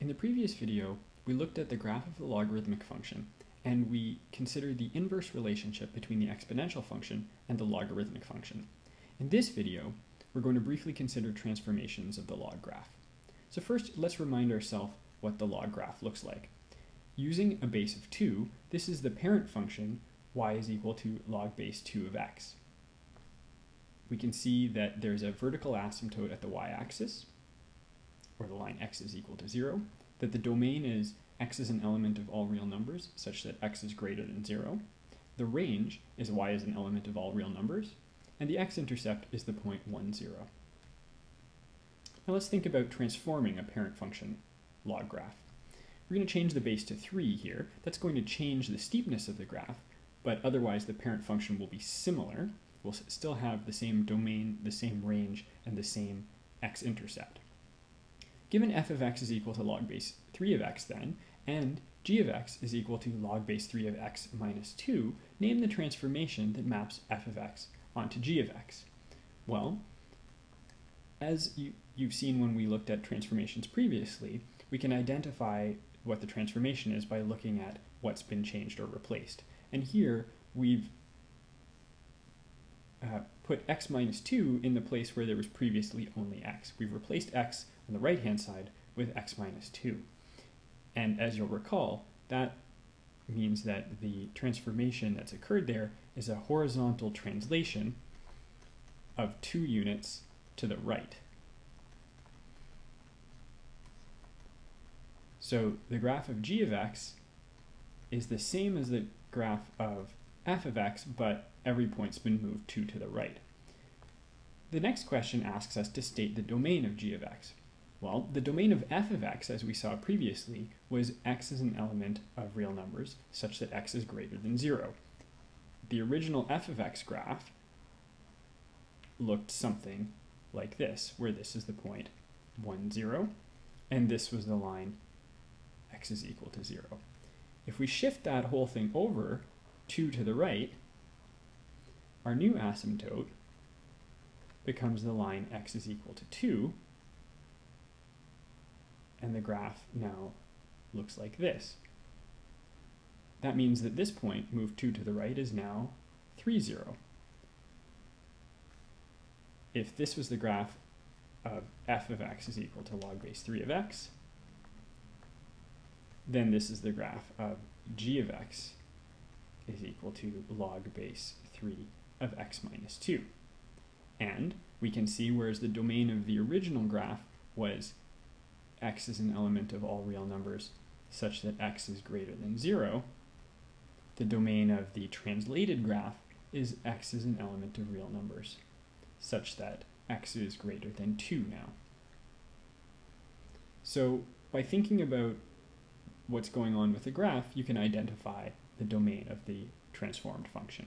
In the previous video, we looked at the graph of the logarithmic function, and we considered the inverse relationship between the exponential function and the logarithmic function. In this video, we're going to briefly consider transformations of the log graph. So first, let's remind ourselves what the log graph looks like. Using a base of 2, this is the parent function, y is equal to log base 2 of x. We can see that there's a vertical asymptote at the y-axis, or the line x is equal to 0, that the domain is x is an element of all real numbers, such that x is greater than 0. The range is y is an element of all real numbers, and the x-intercept is the point 1, 0. Now let's think about transforming a parent function log graph. We're going to change the base to 3 here. That's going to change the steepness of the graph, but otherwise the parent function will be similar. We'll still have the same domain, the same range, and the same x-intercept. Given f of x is equal to log base 3 of x then, and g of x is equal to log base 3 of x minus 2, name the transformation that maps f of x onto g of x. Well, as you've seen when we looked at transformations previously, we can identify what the transformation is by looking at what's been changed or replaced. And here we've put x minus 2 in the place where there was previously only x. We've replaced x on the right-hand side with x minus 2. And as you'll recall, that means that the transformation that's occurred there is a horizontal translation of 2 units to the right. So the graph of g of x is the same as the graph of f of x, but every point's been moved 2 to the right. The next question asks us to state the domain of g of x. Well, the domain of f of x, as we saw previously, was x is an element of real numbers such that x is greater than 0. The original f of x graph looked something like this, where this is the point 1, 0, and this was the line x is equal to 0. If we shift that whole thing over 2 to the right, our new asymptote becomes the line x is equal to 2, and the graph now looks like this. That means that this point, moved 2 to the right, is now 3, 0. If this was the graph of f of x is equal to log base 3 of x, then this is the graph of g of x is equal to log base 3 of x minus 2. And we can see, whereas the domain of the original graph was x is an element of all real numbers such that x is greater than 0, the domain of the translated graph is x is an element of real numbers such that x is greater than 2 now. So by thinking about what's going on with the graph, you can identify the domain of the transformed function.